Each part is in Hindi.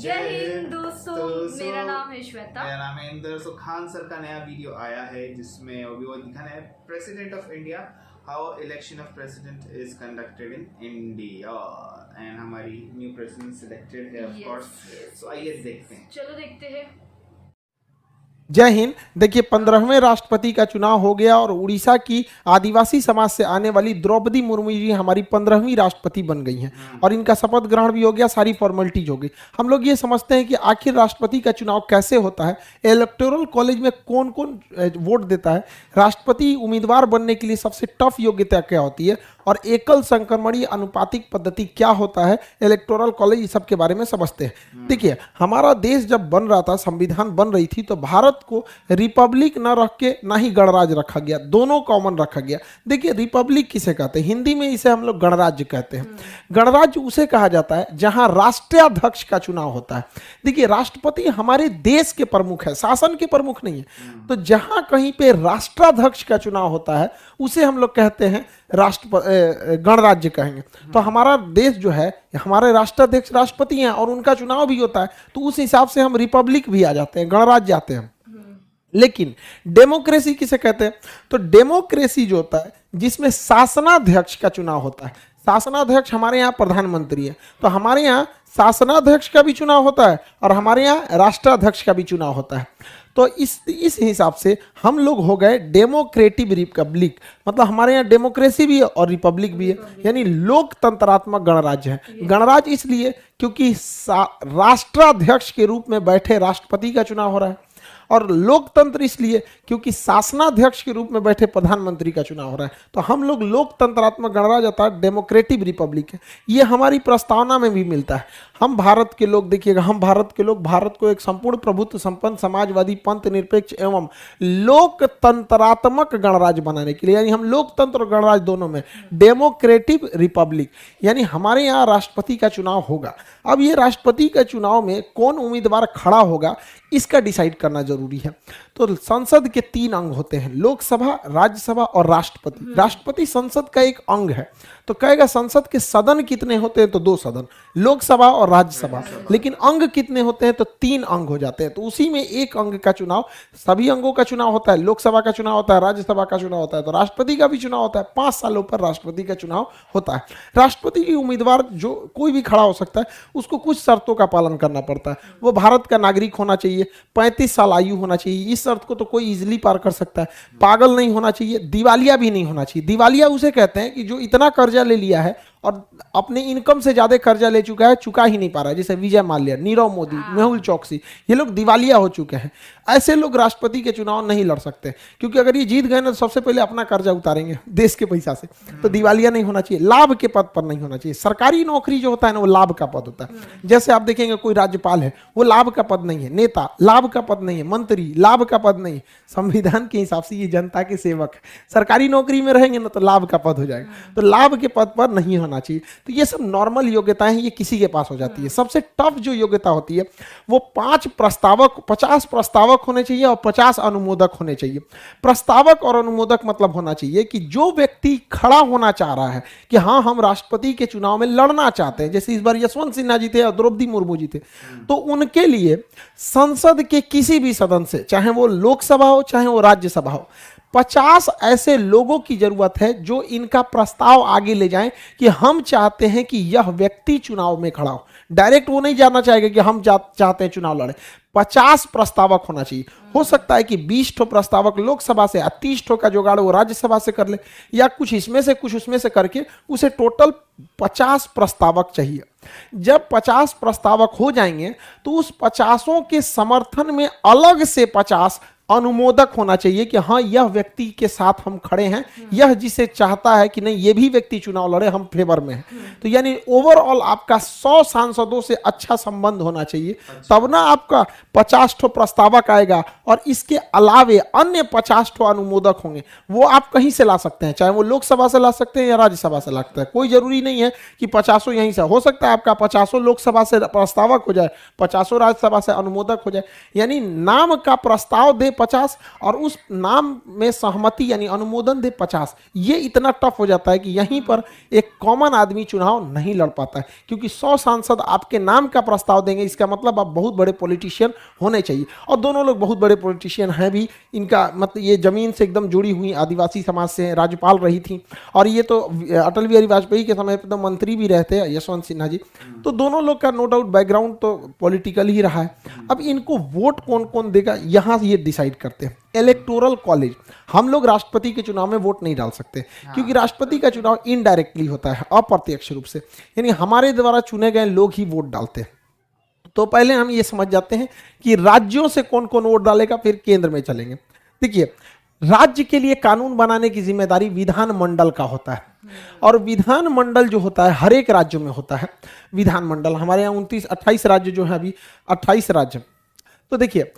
जय हिंद दोस्तों, मेरा नाम है श्वेता। मेरा नाम है इंदर। सो खान सर का नया वीडियो आया है जिसमें अभी वो दिखाना है president of India, how election of president is conducted in India and हमारी न्यू प्रेसिडेंट सिलेक्टेड है ऑफ कोर्स। सो आइए देखते हैं, चलो देखते हैं। जय हिंद। देखिए 15वें राष्ट्रपति का चुनाव हो गया और उड़ीसा की आदिवासी समाज से आने वाली द्रौपदी मुर्मू जी हमारी 15वीं राष्ट्रपति बन गई हैं और इनका शपथ ग्रहण भी हो गया, सारी फॉर्मेलिटीज हो गई। हम लोग ये समझते हैं कि आखिर राष्ट्रपति का चुनाव कैसे होता है, इलेक्टोरल कॉलेज में कौन कौन वोट देता है, राष्ट्रपति उम्मीदवार बनने के लिए सबसे टफ योग्यता क्या होती है और एकल संक्रमणीय अनुपातिक पद्धति क्या होता है, इलेक्टोरल कॉलेज, ये सब के बारे में समझते हैं। देखिए हमारा देश जब बन रहा था, संविधान बन रही थी, तो भारत को रिपब्लिक न रख के ना ही गणराज्य रखा गया, दोनों कॉमन रखा गया। देखिए रिपब्लिक किसे कहते हैं, हिंदी में इसे हम लोग गणराज्य कहते हैं। गणराज्य उसे कहा जाता है जहां राष्ट्राध्यक्ष का चुनाव होता है। देखिए राष्ट्रपति हमारे देश के प्रमुख है, शासन के प्रमुख नहीं है। तो जहां कहीं पे राष्ट्राध्यक्ष का चुनाव होता है उसे हम लोग कहते हैं गणराज्य कहेंगे। तो हमारा देश जो है, हमारे राष्ट्राध्यक्ष राष्ट्रपति हैं और उनका चुनाव भी होता है, तो उस हिसाब से हम रिपब्लिक भी आ जाते हैं, गणराज्य आते हैं। लेकिन डेमोक्रेसी किसे कहते हैं, तो डेमोक्रेसी जो होता है जिसमें शासनाध्यक्ष का चुनाव होता है। शासनाध्यक्ष हमारे यहाँ प्रधानमंत्री है, तो हमारे यहाँ शासनाध्यक्ष का भी चुनाव होता है और हमारे यहाँ राष्ट्राध्यक्ष का भी चुनाव होता है। तो इस हिसाब से हम लोग हो गए डेमोक्रेटिव रिपब्लिक, मतलब हमारे यहाँ डेमोक्रेसी भी है और रिपब्लिक भी है, यानी लोकतंत्रात्मक गणराज्य है। गणराज्य इसलिए क्योंकि राष्ट्राध्यक्ष के रूप में बैठे राष्ट्रपति का चुनाव हो रहा है, और लोकतंत्र इसलिए क्योंकि शासनाध्यक्ष के रूप में बैठे प्रधानमंत्री का चुनाव हो रहा है। तो हम लोग लोकतंत्रात्मक गणराज्य होता है, डेमोक्रेटिव रिपब्लिक है। ये हमारी प्रस्तावना में भी मिलता है। हम भारत के लोग, देखिएगा, हम भारत के लोग भारत को एक संपूर्ण प्रभुत्व संपन्न समाजवादी पंथ निरपेक्ष एवं लोकतंत्रात्मक गणराज्य बनाने के लिए, यानी हम लोकतंत्र और गणराज्य दोनों में, डेमोक्रेटिव रिपब्लिक, यानी हमारे यहाँ राष्ट्रपति का चुनाव होगा। अब ये राष्ट्रपति के चुनाव में कौन उम्मीदवार खड़ा होगा इसका डिसाइड करना जरूरी है। तो संसद के 3 अंग होते हैं, लोकसभा, राज्यसभा और राष्ट्रपति। राष्ट्रपति संसद का एक अंग है। तो कहेगा संसद के सदन कितने होते हैं, तो 2 सदन, लोकसभा और राज्यसभा। लेकिन अंग कितने होते हैं, तो 3 अंग हो जाते हैं। तो उसी में एक अंग का चुनाव, सभी अंगों का चुनाव होता है, लोकसभा का चुनाव होता है, राज्यसभा का चुनाव होता है, तो राष्ट्रपति का भी चुनाव होता है। 5 सालों पर राष्ट्रपति का चुनाव होता है। राष्ट्रपति की उम्मीदवार जो कोई भी खड़ा हो सकता है, उसको कुछ शर्तों का पालन करना पड़ता है। वो भारत का नागरिक होना चाहिए, 35 साल आयु होना चाहिए, इस शर्त को तो कोई इजीली पार कर सकता है। पागल नहीं होना चाहिए, दिवालिया भी नहीं होना चाहिए। दिवालिया उसे कहते हैं कि जो इतना कर्जा ले लिया है और अपने इनकम से ज्यादा कर्जा ले चुका है, चुका ही नहीं पा रहा है, जैसे विजय माल्या, नीरव मोदी, मेहुल चौकसी, ये लोग दिवालिया हो चुके हैं। ऐसे लोग राष्ट्रपति के चुनाव नहीं लड़ सकते, क्योंकि अगर ये जीत गए ना तो सबसे पहले अपना कर्जा उतारेंगे देश के पैसा से। तो दिवालिया नहीं होना चाहिए, लाभ के पद पर नहीं होना चाहिए। सरकारी नौकरी जो होता है ना, वो लाभ का पद होता है। जैसे आप देखेंगे कोई राज्यपाल है, वो लाभ का पद नहीं है, नेता लाभ का पद नहीं है, मंत्री लाभ का पद नहीं। संविधान के हिसाब से ये जनता के सेवक है। सरकारी नौकरी में रहेंगे ना तो लाभ का पद हो जाएगा, तो लाभ के पद पर नहीं होना चाहिए। तो ये सब नॉर्मल योग्यताएं हैं, ये किसी के पास हो जाती है। सबसे टफ जो योग्यता होती है वो 50 प्रस्तावक होने चाहिए और 50 अनुमोदक होने चाहिए। प्रस्तावक और अनुमोदक मतलब होना चाहिए कि जो व्यक्ति खड़ा होना चाह रहा है कि हाँ हम राष्ट्रपति के चुनाव में लड़ना चाहते हैं, जैसे इस बार यशवंत सिन्हा जी थे और द्रौपदी मुर्मू जी थे, तो उनके लिए संसद के किसी भी सदन से, चाहे वो लोकसभा हो चाहे वो राज्यसभा हो, 50 ऐसे लोगों की जरूरत है जो इनका प्रस्ताव आगे ले जाएं कि हम चाहते हैं कि यह व्यक्ति चुनाव में खड़ा हो। डायरेक्ट वो नहीं जानना चाहेगा कि हम चाहते हैं चुनाव लड़े। 50 प्रस्तावक होना चाहिए। हो सकता है कि 20 ठो प्रस्तावक लोकसभा से, 30 ठो का जुगाड़ वो राज्यसभा से कर ले, या कुछ इसमें से कुछ उसमें से करके उसे टोटल 50 प्रस्तावक चाहिए। जब 50 प्रस्तावक हो जाएंगे तो उस 50 के समर्थन में अलग से 50 अनुमोदक होना चाहिए कि हाँ यह व्यक्ति के साथ हम खड़े हैं, यह जिसे चाहता है कि नहीं ये भी व्यक्ति चुनाव लड़े, हम फेवर में हैं। तो यानी ओवरऑल आपका 100 सांसदों से अच्छा संबंध होना चाहिए, तब ना आपका 50 ठो प्रस्तावक आएगा और इसके अलावे अन्य 50 ठो अनुमोदक होंगे। वो आप कहीं से ला सकते हैं, चाहे वो लोकसभा से ला सकते हैं या राज्यसभा से ला सकते हैं। कोई जरूरी नहीं है कि 50 यहीं से, हो सकता है आपका 50 लोकसभा से प्रस्तावक हो जाए, 50 राज्यसभा से अनुमोदक हो जाए। यानी नाम का प्रस्ताव दे 50 और उस नाम में सहमति यानी अनुमोदन दे 50, ये इतना टफ हो जाता है कि यहीं पर एक कॉमन आदमी चुनाव नहीं लड़ पाता है, क्योंकि 100 सांसद आपके नाम का प्रस्ताव देंगे, इसका मतलब आप बहुत बड़े पॉलिटिशियन होने चाहिए। और दोनों लोग बहुत बड़े पॉलिटिशियन हैं भी, इनका मतलब ये जमीन से एकदम जुड़ी हुई आदिवासी समाज से राज्यपाल रही थी, और ये तो अटल बिहारी वाजपेयी के समय पर तो मंत्री भी रहते हैं यशवंत सिन्हा जी। तो दोनों लोग का नो डाउट बैकग्राउंड तो पॉलिटिकल ही रहा है। अब इनको वोट कौन कौन देगा यहाँ ये डिसाइड करते हैं इलेक्टोरल कॉलेज। हम लोग राष्ट्रपति के चुनाव में वोट नहीं डाल सकते, क्योंकि राष्ट्रपति का चुनाव इनडायरेक्टली होता है, अप्रत्यक्ष रूप से, यानी हमारे द्वारा चुने गए लोग ही वोट डालते हैं। तो पहले हम ये समझ जाते हैं कि राज्यों से कौन कौन वोट डालेगा, फिर केंद्र में चलेंगे। देखिए, राज्य के लिए कानून बनाने की जिम्मेदारी विधानमंडल का होता है, और विधानमंडल जो होता है हर एक राज्य में होता है विधानमंडल। हमारे यहाँ 28 राज्य जो है, अभी 28 राज्य। तो देखिए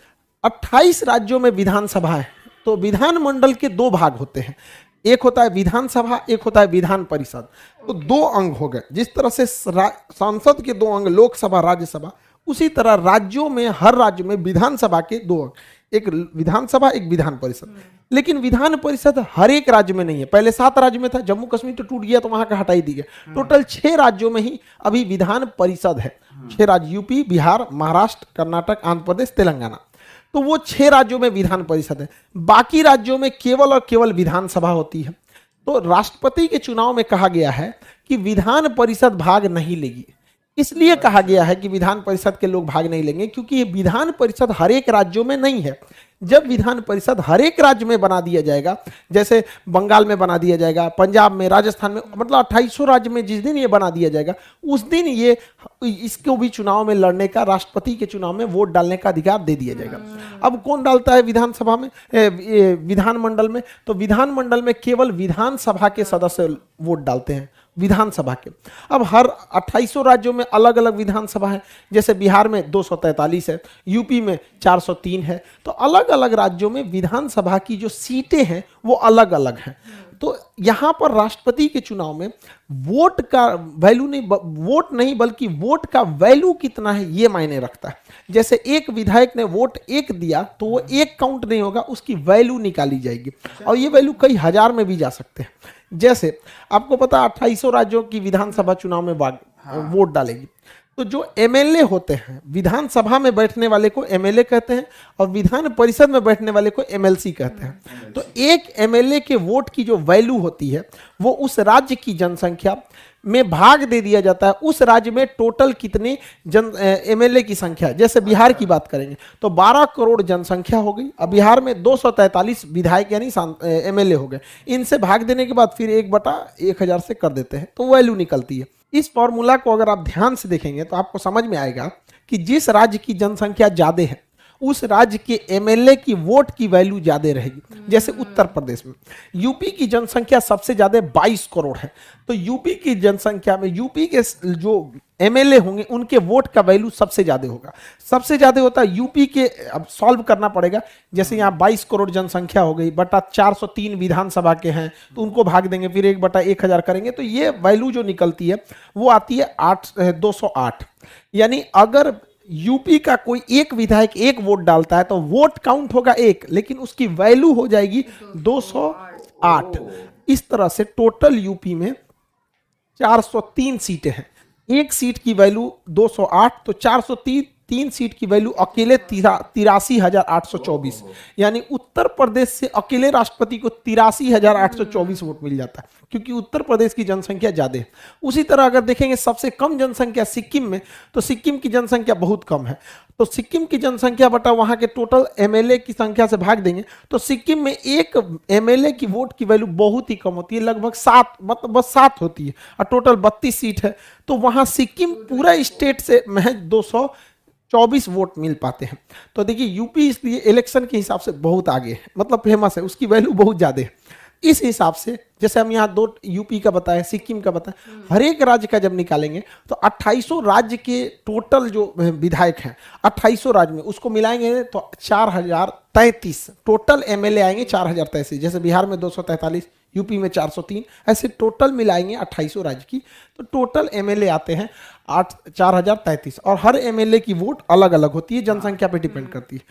28 राज्यों में विधानसभा है, तो विधानमंडल के दो भाग होते हैं, एक होता है विधानसभा, एक होता है विधान परिषद। तो दो अंग हो गए। जिस तरह से संसद के दो अंग लोकसभा राज्यसभा, उसी तरह राज्यों में हर राज्य में विधानसभा के दो अंग, एक विधानसभा एक विधान परिषद। लेकिन विधान परिषद हर एक राज्य में नहीं है। पहले 7 राज्य में था, जम्मू कश्मीर तो टूट गया तो वहां का हटाई दी गया। टोटल 6 राज्यों में ही अभी विधान परिषद है। 6 राज्य, यूपी, बिहार, महाराष्ट्र, कर्नाटक, आंध्र प्रदेश, तेलंगाना। तो वो 6 राज्यों में विधान परिषद है। बाकी राज्यों में केवल और केवल विधानसभा होती है। तो राष्ट्रपति के चुनाव में कहा गया है कि विधान परिषद भाग नहीं लेगी। इसलिए कहा गया है कि विधान परिषद के लोग भाग नहीं लेंगे, क्योंकि ये विधान परिषद हर एक राज्यों में नहीं है। जब विधान परिषद हर एक राज्य में बना दिया जाएगा, जैसे बंगाल में बना दिया जाएगा, पंजाब में, राजस्थान में, मतलब 2800 राज्य में जिस दिन ये बना दिया जाएगा, उस दिन ये इसको भी चुनाव में लड़ने का, राष्ट्रपति के चुनाव में वोट डालने का अधिकार दे दिया जाएगा। अब कौन डालता है विधानसभा में, विधानमंडल में? तो विधानमंडल में केवल विधानसभा के सदस्य वोट डालते हैं, विधानसभा के। अब हर 2800 राज्यों में अलग अलग विधानसभा है। जैसे बिहार में 243 है, यूपी में 403 है। तो अलग अलग राज्यों में विधानसभा की जो सीटें हैं वो अलग अलग हैं। तो यहाँ पर राष्ट्रपति के चुनाव में वोट का वैल्यू नहीं, वोट नहीं बल्कि वोट का वैल्यू कितना है ये मायने रखता है। जैसे एक विधायक ने वोट 1 दिया तो वो 1 काउंट नहीं होगा, उसकी वैल्यू निकाली जाएगी, और ये वैल्यू कई हजार में भी जा सकते हैं। जैसे आपको पता 2800 राज्यों की विधानसभा चुनाव में वोट डालेगी, तो जो एमएलए होते हैं, विधानसभा में बैठने वाले को एमएलए कहते हैं और विधान परिषद में बैठने वाले को एमएलसी कहते हैं। तो एक एमएलए के वोट की जो वैल्यू होती है वो उस राज्य की जनसंख्या में भाग दे दिया जाता है। उस राज्य में टोटल कितने एमएलए की संख्या, जैसे बिहार की बात करेंगे तो 12 करोड़ जनसंख्या हो गई। अब बिहार में 243 विधायक यानी एमएलए हो गए। इनसे भाग देने के बाद फिर 1/1000 से कर देते हैं, तो वैल्यू निकलती है। इस फॉर्मूला को अगर आप ध्यान से देखेंगे तो आपको समझ में आएगा कि जिस राज्य की जनसंख्या ज्यादा है उस राज्य के एमएलए की वोट की वैल्यू ज्यादा रहेगी। जैसे उत्तर प्रदेश में यूपी की जनसंख्या सबसे ज्यादा 22 करोड़ है, तो यूपी की जनसंख्या में यूपी के जो एमएलए होंगे उनके वोट का वैल्यू सबसे ज्यादा होगा। सबसे ज्यादा होता है यूपी के। अब सॉल्व करना पड़ेगा, जैसे यहाँ 22 करोड़ जनसंख्या हो गई, बटा 403 विधानसभा के हैं तो उनको भाग देंगे, फिर 1/1000 करेंगे, तो ये वैल्यू जो निकलती है वो आती है 208। यानी अगर यूपी का कोई एक विधायक 1 वोट डालता है तो वोट काउंट होगा 1, लेकिन उसकी वैल्यू हो जाएगी 208। इस तरह से टोटल यूपी में 403 सीटें हैं। एक सीट की वैल्यू 208, तो 403 सीट की वैल्यू अकेले 83,824, यानी उत्तर प्रदेश से अकेले राष्ट्रपति को 83,824 वोट मिल जाता है, क्योंकि उत्तर प्रदेश की जनसंख्या ज्यादा है। उसी तरह अगर देखेंगे सबसे कम जनसंख्या सिक्किम में, तो सिक्किम की जनसंख्या बहुत कम है, तो सिक्किम की जनसंख्या बटा वहां के टोटल एमएलए की संख्या से भाग देंगे तो सिक्किम में एक एमएलए की वोट की वैल्यू बहुत ही कम होती है, लगभग 7, मतलब बस 7 होती है, और टोटल 32 सीट है। तो वहां सिक्किम पूरा स्टेट से महज 224 वोट मिल पाते हैं। तो देखिए यूपी इसलिए इलेक्शन के हिसाब से बहुत आगे है, मतलब फेमस है, उसकी वैल्यू बहुत ज्यादा है। इस हिसाब से जैसे हम यहाँ 2 यूपी का बताया, सिक्किम का बताया, हर एक राज्य का जब निकालेंगे तो 2800 राज्य के टोटल जो विधायक हैं 2800 राज्य में उसको मिलाएंगे तो 4033 टोटल एमएलए आएंगे, 4033। जैसे बिहार में 243, यूपी में 403, ऐसे टोटल मिलाएंगे 2800 राज्य की, तो टोटल एमएलए आते हैं 4033, और हर एमएलए की वोट अलग अलग होती है, जनसंख्या पे डिपेंड करती है।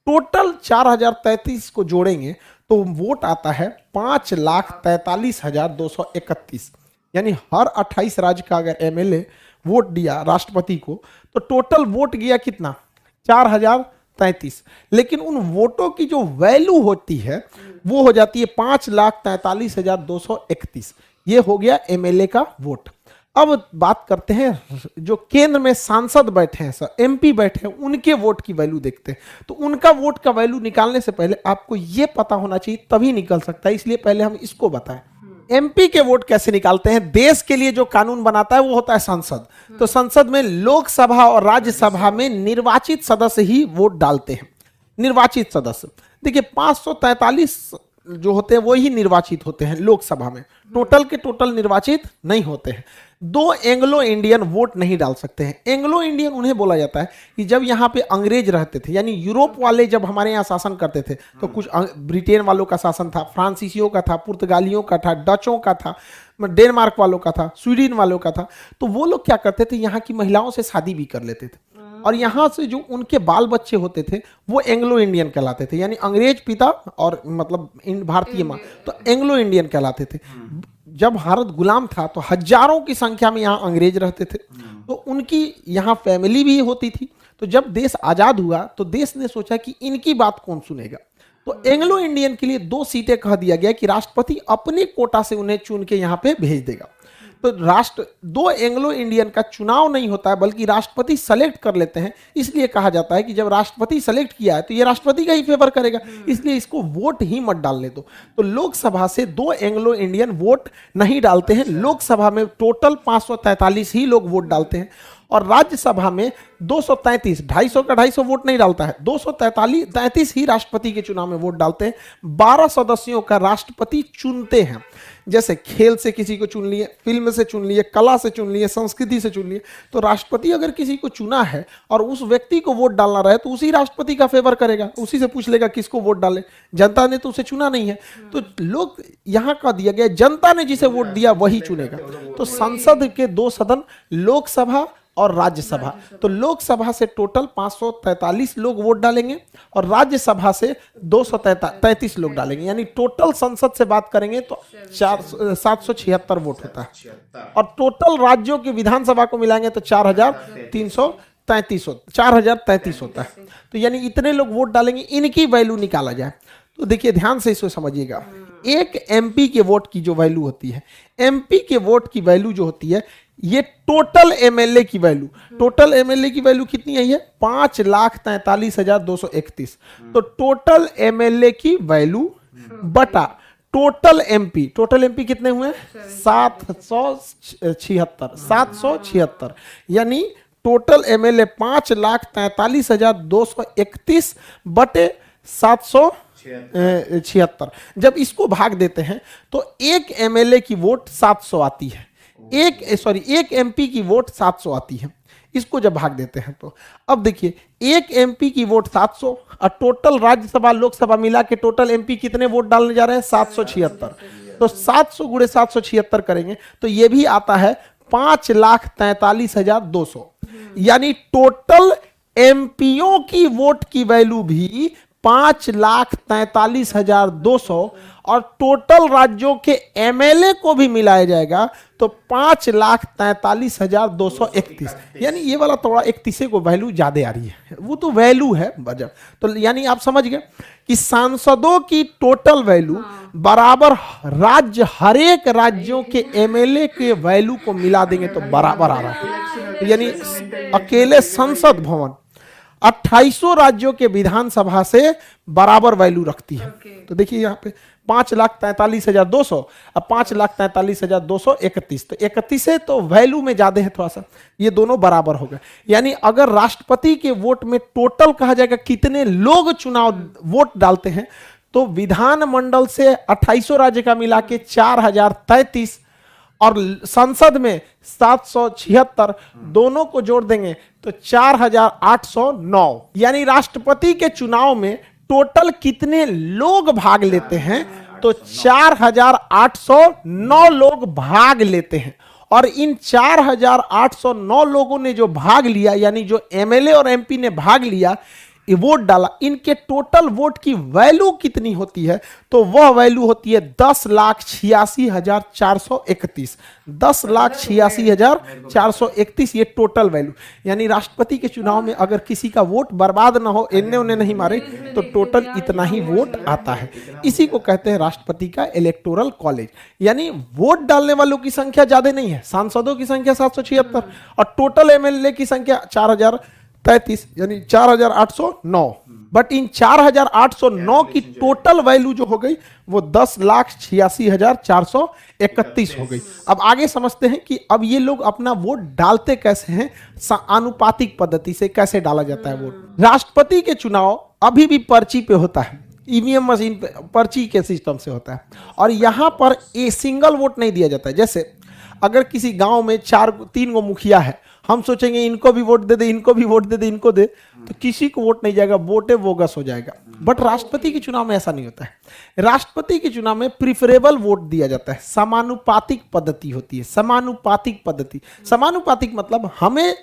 टोटल 4033 को जोड़ेंगे तो वोट आता है 5,43,231। यानी हर 28 राज्य का अगर एमएलए वोट दिया राष्ट्रपति को तो टोटल वोट गया कितना, 4033। लेकिन उन वोटों की जो वैल्यू होती है वो हो जाती है 5,43,231। ये हो गया एमएलए का वोट। अब बात करते हैं जो केंद्र में सांसद बैठे हैं सर, एमपी बैठे हैं, उनके वोट की वैल्यू देखते हैं। तो उनका वोट का वैल्यू निकालने से पहले आपको ये पता होना चाहिए, तभी निकल सकता है, इसलिए पहले हम इसको बताएं। एमपी के वोट कैसे निकालते हैं? देश के लिए जो कानून बनाता है वो होता है संसद। तो संसद में लोकसभा और राज्यसभा में निर्वाचित सदस्य ही वोट डालते हैं। निर्वाचित सदस्य देखिए 543 जो होते हैं वो ही निर्वाचित होते हैं लोकसभा में, टोटल के टोटल निर्वाचित नहीं होते हैं। 2 एंग्लो इंडियन वोट नहीं डाल सकते हैं। एंग्लो इंडियन उन्हें बोला जाता है कि जब यहाँ पे अंग्रेज रहते थे, यानी यूरोप वाले जब हमारे यहाँ शासन करते थे तो कुछ ब्रिटेन वालों का शासन था, फ्रांसीसियों का था, पुर्तगालियों का था, डचों का था, डेनमार्क वालों का था, स्वीडन वालों का था। तो वो लोग क्या करते थे, यहाँ की महिलाओं से शादी भी कर लेते थे और यहाँ से जो उनके बाल बच्चे होते थे वो एंग्लो इंडियन कहलाते थे। यानी अंग्रेज पिता और मतलब भारतीय माँ, तो एंग्लो इंडियन कहलाते थे। जब भारत गुलाम था तो हजारों की संख्या में यहाँ अंग्रेज रहते थे, तो उनकी यहाँ फैमिली भी होती थी। तो जब देश आजाद हुआ तो देश ने सोचा कि इनकी बात कौन सुनेगा, तो एंग्लो इंडियन के लिए 2 सीटें कह दिया गया कि राष्ट्रपति अपने कोटा से उन्हें चुन के यहाँ पे भेज देगा। तो 2 एंग्लो इंडियन का चुनाव नहीं होता है बल्कि राष्ट्रपति सेलेक्ट कर लेते हैं। इसलिए कहा जाता है कि जब राष्ट्रपति सेलेक्ट किया है तो ये राष्ट्रपति का ही फेवर करेगा, इसलिए इसको वोट ही मत डालने दो। तो लोकसभा से 2 एंग्लो इंडियन वोट नहीं डालते हैं। लोकसभा में टोटल 543 ही लोग वोट डालते हैं और राज्यसभा में 233, 250 का 250 वोट नहीं डालता है, 233 ही राष्ट्रपति के चुनाव में वोट डालते हैं। 12 सदस्यों का राष्ट्रपति चुनते हैं, जैसे खेल से किसी को चुन लिए, फिल्म से चुन लिए, कला से चुन लिए, संस्कृति से चुन लिए। तो राष्ट्रपति अगर किसी को चुना है और उस व्यक्ति को वोट डालना रहे तो उसी राष्ट्रपति का फेवर करेगा, उसी से पूछ लेगा किसको वोट डाले। जनता ने तो उसे चुना नहीं है, तो लोग यहाँ का दिया गया, जनता ने जिसे वोट दिया वही चुनेगा। तो संसद के 2 सदन, लोकसभा और राज्यसभा। तो लोकसभा से टोटल 543 लोग वोट डालेंगे और राज्यसभा से 233 लोग डालेंगे। यानी टोटल संसद से बात करेंगे तो 776 वोट होता है और टोटल राज्यों की विधानसभा को मिलाएंगे तो 4033 होता है। तो यानी इतने लोग वोट डालेंगे, इनकी वैल्यू निकाला जाए। तो देखिए ध्यान से इसको समझिएगा। एक एमपी के वोट की जो वैल्यू होती है, एमपी के वोट की वैल्यू जो होती है, ये टोटल एमएलए की वैल्यू, टोटल एमएलए की वैल्यू कितनी आई है, 5,43,231। तो टोटल एमएलए की वैल्यू बटा टोटल एमपी, टोटल एमपी कितने हुए, 776। यानी टोटल एमएलए 5,43,231 बटे 776। जब इसको भाग देते हैं तो एक एमएलए की वोट 700 आती है, एक एमपी की वोट 700 आती है। इसको जब भाग देते हैं तो अब देखिए एक एमपी की वोट 700 और टोटल राज्यसभा लोकसभा मिला के टोटल एमपी कितने वोट डालने जा रहे हैं, 776। तो 700 गुणे 776 करेंगे तो ये भी आता है 5,43,200। यानी टोटल एमपीओ की वोट की वैल्यू भी 5,43,200 और टोटल राज्यों के एमएलए को भी मिलाया जाएगा तो 5,43,231। यानी ये वाला थोड़ा 31 को वैल्यू ज्यादा आ रही है, वो तो वैल्यू है बजट। तो यानी आप समझ गए कि सांसदों की टोटल वैल्यू बराबर राज्य, हर एक राज्यों के एमएलए के वैल्यू को मिला देंगे तो बराबर आ रहा है। यानी अकेले संसद भवन 28 राज्यों के विधानसभा से बराबर वैल्यू रखती है। तो देखिए यहाँ पे 5,43,200 और 5,43,231। तो 31 है तो वैल्यू में ज्यादा है थोड़ा सा, ये दोनों बराबर हो गए। यानी अगर राष्ट्रपति के वोट में टोटल कहा जाएगा कितने लोग चुनाव वोट डालते हैं तो विधानमंडल से 28 राज्य का मिला के 4,033 और संसद में 776, दोनों को जोड़ देंगे तो 4,809। यानी राष्ट्रपति के चुनाव में टोटल कितने लोग भाग लेते हैं तो 4,809 लोग भाग लेते हैं। और इन 4,809 लोगों ने जो भाग लिया, यानी जो एमएलए और एमपी ने भाग लिया, वोट डाला, इनके टोटल वोट की वैल्यू कितनी होती है, तो वह वैल्यू होती है 10,86,431। 10,86,431 ये टोटल वैल्यू। यानी राष्ट्रपति के चुनाव में अगर किसी का वोट बर्बाद ना हो, इन्ने उन्हें नहीं मारे, तो टोटल इतना ही वोट आता है। इसी को कहते हैं राष्ट्रपति का इलेक्टोरल कॉलेज। यानी वोट डालने वालों की संख्या ज्यादा नहीं है, सांसदों की संख्या 776 और टोटल एमएलए की संख्या 4033 यानी 4809। बट इन 4809 की टोटल वैल्यू जो हो गई वो 10,86,431 हो गई। अब आगे समझते हैं कि अब ये लोग अपना वोट डालते कैसे हैं, आनुपातिक पद्धति से कैसे डाला जाता है वोट। राष्ट्रपति के चुनाव अभी भी पर्ची पे होता है, ईवीएम मशीन पे पर्ची के सिस्टम से होता है और यहाँ पर ए सिंगल वोट नहीं दिया जाता है। जैसे अगर किसी गांव में 3 गो मुखिया है, हम सोचेंगे इनको भी वोट दे दे, इनको भी वोट दे दे, इनको दे, तो किसी को वोट नहीं जाएगा, वोटे बोगस हो जाएगा। बट राष्ट्रपति के चुनाव में ऐसा नहीं होता है। राष्ट्रपति के चुनाव में प्रिफरेबल वोट दिया जाता है, समानुपातिक पद्धति होती है। समानुपातिक पद्धति, समानुपातिक मतलब हमें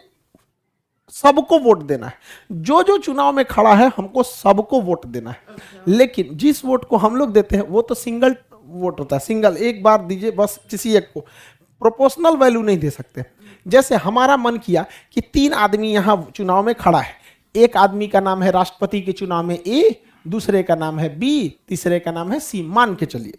सबको वोट देना है, जो जो चुनाव में खड़ा है हमको सबको वोट देना है। लेकिन जिस वोट को हम लोग देते हैं वो तो सिंगल वोट होता है, सिंगल, एक बार दीजिए बस किसी एक को, प्रोपोर्शनल वैल्यू नहीं दे सकते। जैसे हमारा मन किया कि 3 आदमी यहाँ चुनाव में खड़ा है, एक आदमी का नाम है राष्ट्रपति के चुनाव में ए, दूसरे का नाम है बी, तीसरे का नाम है सी, मान के चलिए।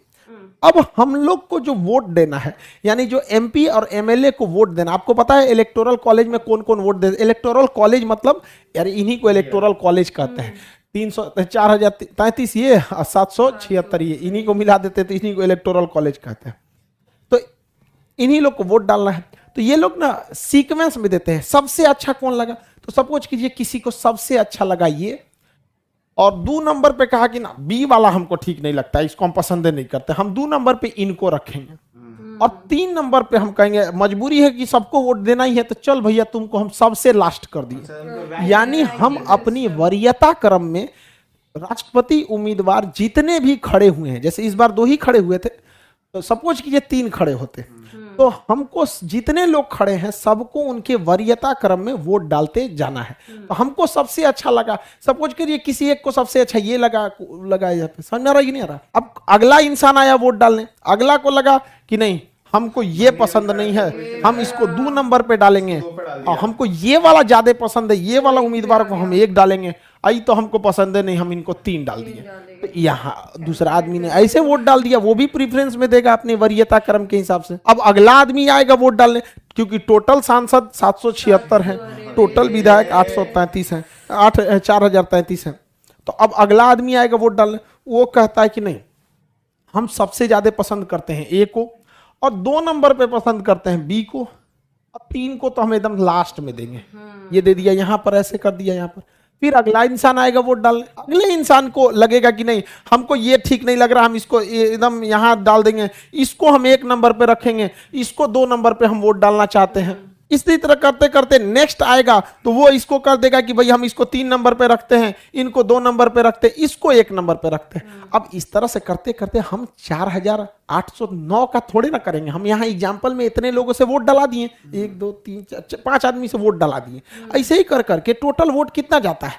अब हम लोग को जो वोट देना है, यानी जो एमपी और एमएलए को वोट देना, आपको पता है इलेक्टोरल कॉलेज में कौन कौन वोट दे। इलेक्टोरल कॉलेज मतलब यार इन्हीं को इलेक्टोरल कॉलेज कहते हैं। 4033 ये 776 ये, इन्हीं को मिला देते तो इन्हीं को इलेक्टोरल कॉलेज कहते हैं। तो इन्हीं लोग को वोट डालना है। तो ये लोग ना सीक्वेंस में देते हैं, सबसे अच्छा कौन लगा, तो सपोज कीजिए किसी को सबसे अच्छा लगा ये, और 2 नंबर पे कहा कि ना बी वाला हमको ठीक नहीं लगता, इसको हम पसंद नहीं करते, हम 2 नंबर पे इनको रखेंगे। और 3 नंबर पे हम कहेंगे मजबूरी है कि सबको वोट देना ही है, तो चल भैया तुमको हम सबसे लास्ट कर दिए। यानी हम अपनी वरीयता क्रम में राष्ट्रपति उम्मीदवार जितने भी खड़े हुए हैं, जैसे इस बार 2 ही खड़े हुए थे, तो सपोज कीजिए 3 खड़े होते, तो हमको जितने लोग खड़े हैं सबको उनके वरीयता क्रम में वोट डालते जाना है। तो हमको सबसे अच्छा लगा, सपोज करिए किसी एक को सबसे अच्छा ये लगा यहाँ पे, समझ में आ रहा है कि नहीं आ रहा। अब अगला इंसान आया वोट डालने, अगला को लगा कि नहीं हमको ये पसंद नहीं है, हम इसको 2 नंबर पे डालेंगे, और हमको ये वाला ज्यादा पसंद है, ये वाला उम्मीदवार को हम 1 डालेंगे, आई तो हमको पसंद है नहीं, हम इनको 3 डाल दिए। तो यहाँ दूसरा आदमी ने ऐसे वोट डाल दिया, वो भी प्रीफरेंस में देगा अपने वरीयता क्रम के हिसाब से। अब अगला आदमी आएगा वोट डालने, क्योंकि टोटल सांसद 776 हैं, टोटल विधायक 833 हैं, 4033 हैं। तो अब अगला आदमी आएगा वोट डालने, वो कहता है कि नहीं हम सबसे ज्यादा पसंद करते हैं ए को, और 2 नंबर पे पसंद करते हैं बी को, और 3 को तो हम एकदम लास्ट में देंगे। ये दे दिया यहाँ पर, ऐसे कर दिया यहाँ पर। फिर अगला इंसान आएगा वोट डालने, अगले इंसान को लगेगा कि नहीं हमको ये ठीक नहीं लग रहा, हम इसको एकदम यहाँ डाल देंगे, इसको हम 1 नंबर पे रखेंगे, इसको 2 नंबर पे हम वोट डालना चाहते हैं। इसी तरह करते करते नेक्स्ट आएगा तो वो इसको कर देगा कि भाई हम इसको 3 नंबर पे रखते हैं, इनको 2 नंबर पे रखते हैं, इसको 1 नंबर पे रखते हैं। अब इस तरह से करते करते हम 4809 का थोड़े ना करेंगे, हम यहाँ एग्जाम्पल में इतने लोगों से वोट डला दिए, 1 2 3 4 5 आदमी से वोट डला दिए। ऐसे ही कर करके टोटल वोट कितना जाता है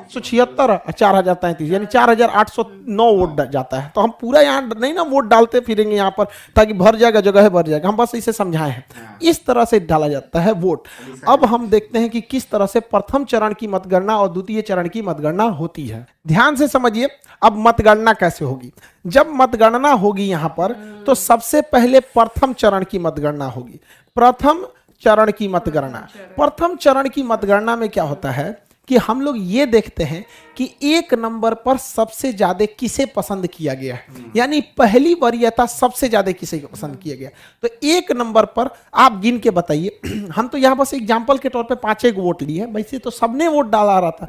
776 4033 यानी 4809 वोट जाता है। तो हम पूरा यहाँ नहीं ना वोट डालते फिरेंगे यहाँ पर ताकि भर जाएगा, जगह भर जाएगा, हम बस इसे समझाए हैं। इस तरह से डाला जाता है वोट। अब हम देखते हैं कि किस तरह से प्रथम चरण की मतगणना और द्वितीय चरण की मतगणना होती है। ध्यान से समझिए, अब मतगणना कैसे होगी। जब मतगणना होगी यहाँ पर तो सबसे पहले प्रथम चरण की मतगणना होगी। प्रथम चरण की मतगणना, प्रथम चरण की मतगणना में क्या होता है कि हम लोग ये देखते हैं कि 1 नंबर पर सबसे ज्यादा किसे पसंद किया गया है, यानी पहली वरीयता सबसे ज्यादा किसे पसंद किया गया। तो 1 नंबर पर आप गिन के बताइए। हम तो यहाँ बस एग्जांपल के तौर पे 5 वोट लिए, वैसे तो सबने वोट डाला रहा था।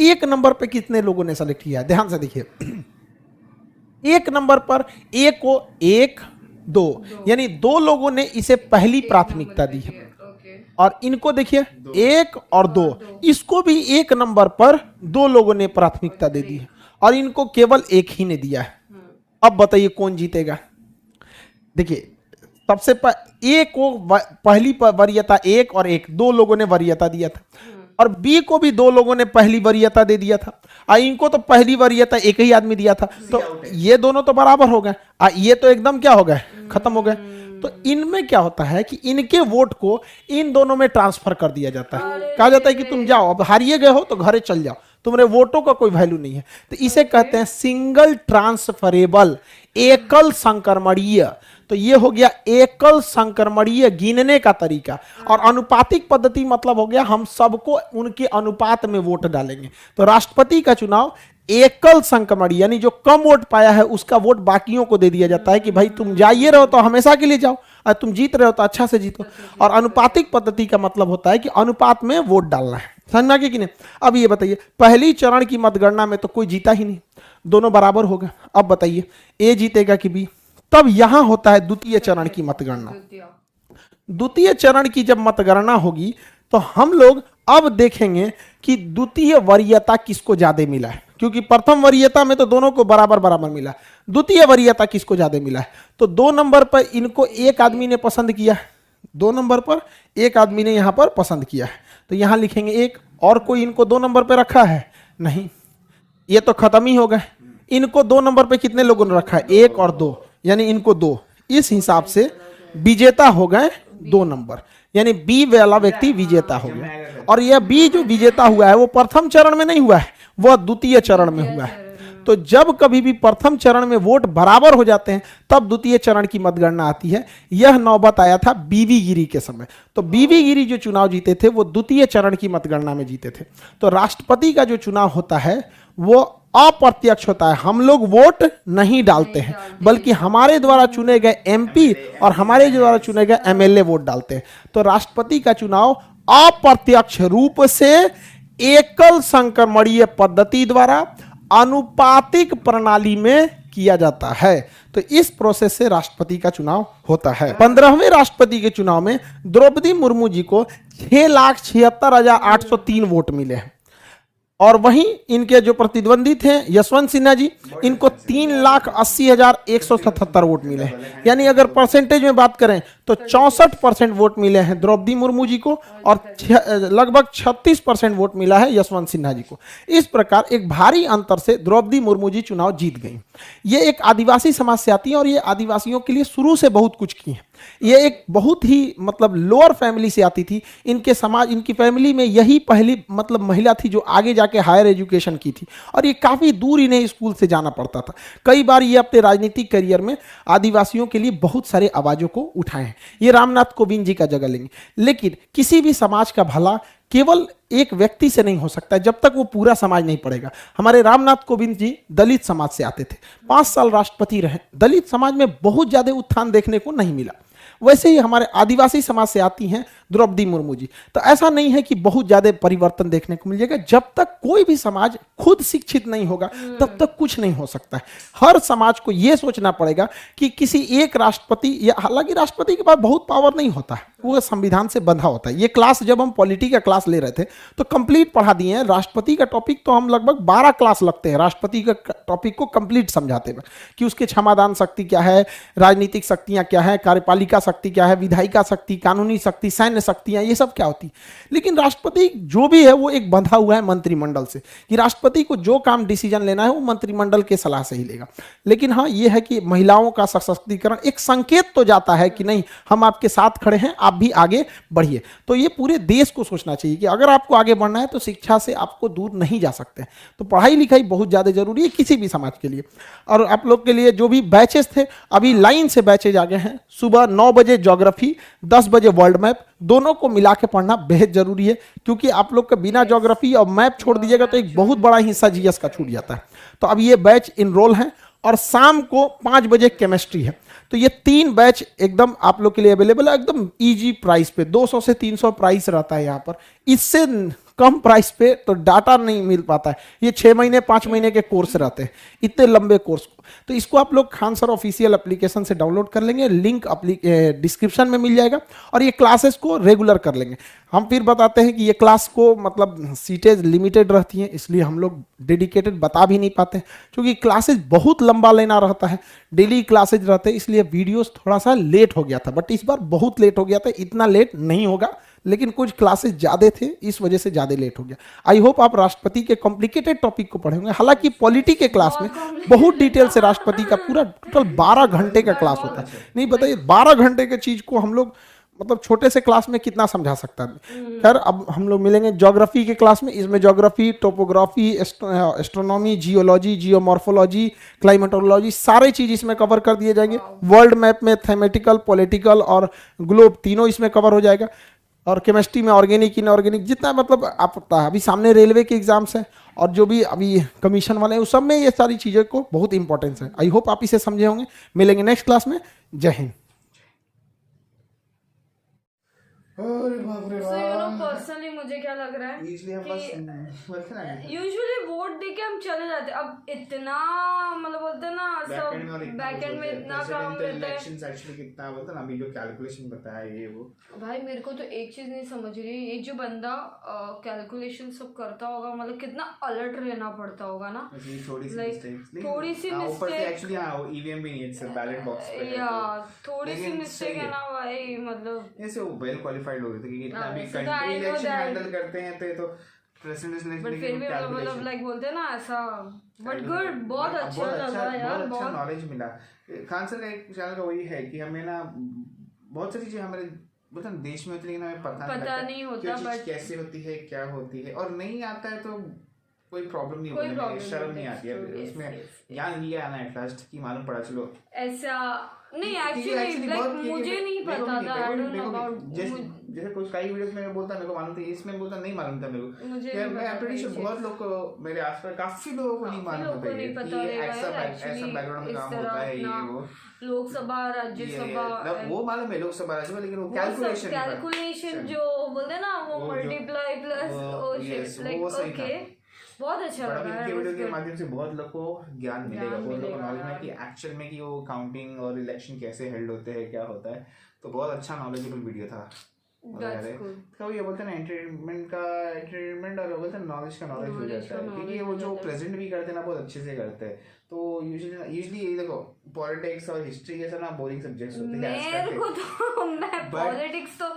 1 नंबर पे कितने लोगों ने सेलेक्ट किया है, ध्यान से देखिए। 1 नंबर पर ए को 1 2 यानी 2 लोगों ने इसे पहली प्राथमिकता दी है, और इनको देखिए 1 और 2, इसको भी 1 नंबर पर 2 लोगों ने प्राथमिकता दे दी है, और इनको केवल 1 ही ने दिया है। अब बताइए कौन जीतेगा। देखिए सबसे ए को पहली वरीयता 1 और 1 2 लोगों ने वरीयता दिया था, और बी को भी दो लोगों ने पहली वरीयता दे दिया था, इनको तो पहली वरीयता एक ही आदमी दिया था, तो ये दोनों तो बराबर हो गए, ये तो एकदम क्या हो गए, खत्म हो गए। तो इनमें क्या होता है कि इनके वोट को इन दोनों में ट्रांसफर कर दिया जाता है, कहा जाता है कि तुम जाओ, अब हारिए गए हो तो घरे चल जाओ, तुम्हारे वोटों का कोई वैल्यू नहीं है। तो इसे कहते हैं सिंगल ट्रांसफरेबल, एकल संक्रमणीय। तो ये हो गया एकल संक्रमणीय गिनने का तरीका। और अनुपातिक पद्धति मतलब हो गया हम सबको उनके अनुपात में वोट डालेंगे। तो राष्ट्रपति का चुनाव एकल संक्रमणीय, यानी जो कम वोट पाया है उसका वोट बाकियों को दे दिया जाता है कि भाई तुम जाइए रहो तो हमेशा के लिए जाओ, और तुम जीत रहे हो तो अच्छा से जीतो। और अनुपातिक पद्धति का मतलब होता है कि अनुपात में वोट डालना है, समझ में आ गया कि नहीं। अब ये बताइए, पहली चरण की मतगणना में तो कोई जीता ही नहीं, दोनों बराबर हो गए। अब बताइए ए जीतेगा कि बी। तब यहां होता है द्वितीय चरण की मतगणना। द्वितीय चरण की जब मतगणना होगी तो हम लोग अब देखेंगे कि द्वितीय वरीयता किसको ज्यादा मिला है, क्योंकि प्रथम वरीयता में तो दोनों को बराबर बराबर मिला, द्वितीय वरीयता किसको ज्यादा मिला है। तो 2 नंबर पर इनको एक आदमी ने पसंद किया है, 2 नंबर पर एक आदमी ने यहां पर पसंद किया है, तो यहां लिखेंगे एक। और कोई इनको 2 नंबर पर रखा है नहीं, ये तो खत्म ही हो गए। इनको 2 नंबर पे कितने लोगों ने रखा है, 1 और 2, यानी इनको 2। इस हिसाब से विजेता हो गए 2 नंबर, यानी बी वाला व्यक्ति विजेता हो गया। और यह बी जो विजेता हुआ है वो प्रथम चरण में नहीं हुआ है, वह द्वितीय चरण में हुआ है। तो जब कभी भी प्रथम चरण में वोट बराबर हो जाते हैं तब द्वितीय चरण की मतगणना आती है। यह नौबत आया था बीवी गिरी के समय। तो बीवी गिरी जो चुनाव जीते थे वो द्वितीय चरण की मतगणना में जीते थे। तो राष्ट्रपति का जो चुनाव होता है वो अप्रत्यक्ष होता है, हम लोग वोट नहीं डालते हैं, बल्कि हमारे द्वारा चुने गए एमपी और हमारे द्वारा चुने गए एमएलए वोट डालते हैं। तो राष्ट्रपति का चुनाव अप्रत्यक्ष रूप से एकल संक्रमणीय पद्धति द्वारा अनुपातिक प्रणाली में किया जाता है। तो इस प्रोसेस से राष्ट्रपति का चुनाव होता है। 15वें राष्ट्रपति के चुनाव में द्रौपदी मुर्मू जी को 6,76,803 वोट मिले हैं। और वहीं इनके जो प्रतिद्वंदी थे यशवंत सिन्हा जी, इनको 3,80,177 वोट मिले हैं। यानी अगर परसेंटेज में बात करें तो 64% वोट मिले हैं द्रौपदी मुर्मू जी को और लगभग 36% वोट मिला है यशवंत सिन्हा जी को। इस प्रकार एक भारी अंतर से द्रौपदी मुर्मू जी चुनाव जीत गई। ये एक आदिवासी समाज से आती है और ये आदिवासियों के लिए शुरू से बहुत कुछ की है। ये एक बहुत ही मतलब लोअर फैमिली से आती थी। इनके समाज, इनकी फैमिली में यही पहली मतलब महिला थी जो आगे जाके हायर एजुकेशन की थी। और ये काफ़ी दूर इन्हें स्कूल से जाना पड़ता था। कई बार ये अपने राजनीतिक करियर में आदिवासियों के लिए बहुत सारे आवाज़ों को उठाए हैं। ये रामनाथ कोविंद जी का जगह लेंगे। लेकिन किसी भी समाज का भला केवल एक व्यक्ति से नहीं हो सकता जब तक वो पूरा समाज नहीं पढ़ेगा। हमारे रामनाथ कोविंद जी दलित समाज से आते थे, 5 साल राष्ट्रपति रहे। दलित समाज में बहुत ज्यादा उत्थान देखने को नहीं मिला। वैसे ही हमारे आदिवासी समाज से आती हैं द्रौपदी मुर्मू जी। तो ऐसा नहीं है कि बहुत ज्यादा परिवर्तन देखने को मिल जाएगा। जब तक कोई भी समाज खुद शिक्षित नहीं होगा तब तक कुछ नहीं हो सकता है। हर समाज को यह सोचना पड़ेगा कि किसी एक राष्ट्रपति, या हालांकि राष्ट्रपति के पास बहुत पावर नहीं होता है, वो संविधान से बंधा होता है। ये क्लास जब हम पॉलिटी का क्लास ले रहे थे तो कंप्लीट पढ़ा दिए हैं। राष्ट्रपति का टॉपिक तो हम लगभग 12 क्लास लगते हैं राष्ट्रपति का टॉपिक को कंप्लीट समझाते हुए, कि उसके क्षमादान शक्ति क्या है, राजनीतिक शक्तियां क्या है, कार्यपालिका शक्ति क्या है, विधायिका शक्ति, कानूनी शक्ति, सैन्य शक्तियां, ये सब क्या होती। लेकिन राष्ट्रपति जो भी है वो एक बंधा हुआ है मंत्रिमंडल से, कि राष्ट्रपति को जो काम डिसीजन लेना है वो मंत्रिमंडल के सलाह से ही लेगा। लेकिन हाँ, ये है कि महिलाओं का सशक्तिकरण एक संकेत तो जाता है कि नहीं, हम आपके साथ खड़े हैं, आप भी आगे बढ़िए। तो ये पूरे देश को सोचना चाहिए कि अगर आपको आगे बढ़ना है तो शिक्षा से आपको दूर नहीं जा सकते। तो पढ़ाई लिखाई बहुत ज्यादा जरूरी है किसी भी समाज के लिए। और आप लोग के लिए जो भी बैचेस थे, अभी लाइन से बैचेज आ गए हैं। सुबह 9 बजे ज्योग्राफी, 10 बजे वर्ल्ड मैप, दोनों को मिला के पढ़ना बेहद जरूरी है, क्योंकि आप लोग का बिना ज्योग्राफी और मैप छोड़ दीजिएगा तो एक बहुत बड़ा हिस्सा जीएस का छूट जाता है। तो अब ये बैच इनरोल हैं। और शाम को 5 बजे केमिस्ट्री है। तो ये 3 बैच एकदम आप लोग के लिए अवेलेबल है, एकदम इजी प्राइस पे। 200 से 300 प्राइस रहता है यहाँ पर। इससे कम प्राइस पे तो डाटा नहीं मिल पाता है। ये 6 महीने 5 महीने के कोर्स रहते हैं, इतने लंबे कोर्स को। तो इसको आप लोग खान सर ऑफिशियल एप्लीकेशन से डाउनलोड कर लेंगे, लिंक डिस्क्रिप्शन में मिल जाएगा। और ये क्लासेस को रेगुलर कर लेंगे। हम फिर बताते हैं कि ये क्लास को मतलब सीटें लिमिटेड रहती हैं, इसलिए हम लोग डेडिकेटेड बता भी नहीं पाते, क्योंकि क्लासेस बहुत लंबा लेना रहता है, डेली क्लासेज रहते हैं, इसलिए वीडियोस थोड़ा सा लेट हो गया था। बट इस बार बहुत लेट हो गया था, इतना लेट नहीं होगा, लेकिन कुछ क्लासेस ज़्यादा थे, इस वजह से ज़्यादा लेट हो गया। आई होप आप राष्ट्रपति के कॉम्प्लिकेटेड टॉपिक को पढ़े होंगे। हालांकि पॉलिटी के क्लास में बहुत डिटेल से राष्ट्रपति का पूरा टोटल 12 घंटे का क्लास होता है। नहीं बताइए 12 घंटे के चीज़ को हम लोग मतलब छोटे से क्लास में कितना समझा सकता है। खैर अब हम लोग मिलेंगे ज्योग्राफी के क्लास में। इसमें geography, topography, astronomy, geology, geomorphology, climatology सारे चीज इसमें कवर कर दिए जाएंगे। वर्ल्ड मैप में थेमेटिकल, पॉलिटिकल और ग्लोब तीनों इसमें कवर हो जाएगा। और केमिस्ट्री में ऑर्गेनिक, इनऑर्गेनिक जितना मतलब आप पता है। अभी सामने रेलवे के एग्जाम्स हैं और जो भी अभी कमीशन वाले हैं उस सब में ये सारी चीज़ों को बहुत इंपॉर्टेंस है। आई होप आप इसे समझे होंगे। मिलेंगे नेक्स्ट क्लास में। जय हिंद। अरे बाप रे So, you know, पर्सनली मुझे क्या लग रहा है यूजुअली हम बस यूजुअली वोट दे के हम चले जाते हैं। अब इतना मतलब बोलते हैं ना सब बैक एंड में इतना काम रहता है। इलेक्शंस एक्चुअली कितना बोलते हैं ना, अभी जो कैलकुलेशन बताया ये वो भाई मेरे को तो एक चीज नहीं समझ रही, ये जो बंदा कैलकुलेशन सब करता होगा मतलब कितना अलर्ट रहना पड़ता होगा ना। थोड़ी सी मिस्टेक्स, थोड़ी सी ऊपर से मिस्टेक एक्चुअली हां ईवीएम भी नहीं है, इट्स बैलेट बॉक्स पे या थोड़ी सी मिस्टेक है ना भाई। मतलब ऐसे वो वेल क्वालिफाइड लोग थे कि इतना भी वैसे तो country I know election that. Handle करते हैं तो ये तो प्रेसिडेंट इलेक्शन बट फिर भी मतलब लाइक बोलते हैं ना ऐसा। बट गुड, बहुत अच्छा लगा यार, बहुत अच्छा बहुत नॉलेज मिला। खान सर का एक चैनल का वही है कि हमें ना बहुत सारी चीजें हमारे मतलब देश में होती है लेकिन हमें पता नहीं होता, बट कैसे होती है, क्या होती है, और नहीं आता है तो कोई प्रॉब्लम नहीं होती, शर्म नहीं आती है उसमें। ज्ञान लिया ना एट लास्ट कि मालूम पड़ा चलो ऐसा नहीं। एक्चुअली लाइक मुझे नहीं पता था, आई डोंट नो अबाउट। जैसे कुछ कई वीडियोस में बोलता मेरे को मालूम था, इसमें बोलता नहीं मालूम था मेरे को। यार मैं प्रीटी श्योर बहुत लोग को मेरे आसपास काफी लोगों को नहीं मालूम होता है कि ऐसा बैकग्राउंड में काम होता है ये वो। लोकसभा, राज्यसभा वो मालूम है, लोकसभा राज्यसभा, लेकिन वो कैलकुलेशन जो बोलते ना वो multiply plus oh shit like okay बहुत अच्छा लगा है। इनके वीडियो के माध्यम से बहुत लोग को ज्ञान मिलेगा, बहुत लोग को नॉलेज है कि एक्चुअल में कि वो काउंटिंग और इलेक्शन कैसे हेल्ड होते हैं, क्या होता है। तो बहुत अच्छा नॉलेजेबल वीडियो था। तो ये बोलते हैं ना एंटरटेनमेंट और बोलते हैं नॉलेज का नॉलेज हो जाता है, क्योंकि वो जो प्रेजेंट भी करते हैं ना बहुत अच्छे से करते हैं। तो यूजुअली देखो पॉलिटिक्स और हिस्ट्री जैसा ना बोरिंग सब्जेक्ट्स होते हैं मेरे को तो मैं पॉलिटिक्स तो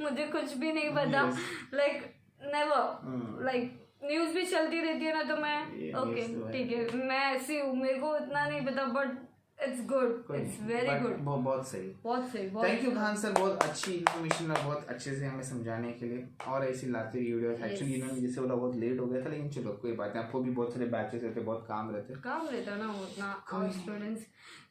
मुझे कुछ भी नहीं पता, लाइक नेवर। लाइक न्यूज भी चलती रहती है ना तो मैं ओके ठीक है मैं ऐसी हूँ, मेरे को इतना नहीं पता but it's good, it's very good, बहुत सही, बहुत सही। थैंक यू खान सर, बहुत अच्छी इन्फॉर्मेशन और बहुत अच्छे से हमें समझाने के लिए और ऐसी लाते रही वीडियो। एक्चुअली इन्होंने जैसे बोला बहुत लेट हो गया था, लेकिन चलो कोई बात नहीं, आपको भी बहुत सारे बैचेस रहते, बहुत काम रहता ना उतना स्टूडेंट्स।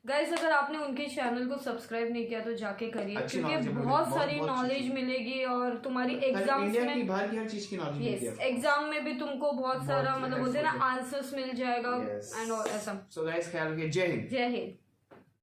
गाइस अगर आपने उनके चैनल को सब्सक्राइब नहीं किया तो जाके करिए, क्योंकि बहुत सारी नॉलेज मिलेगी और तुम्हारी एग्जाम्स में बाहर की हर चीज की नॉलेज मिलेगी। एग्जाम में भी तुमको बहुत सारा मतलब बोलते हैं ना आंसर्स मिल जाएगा एंड ऑल ऐसा। सो गाइस ख्याल रखिए, जय हिंद। जय हिंद।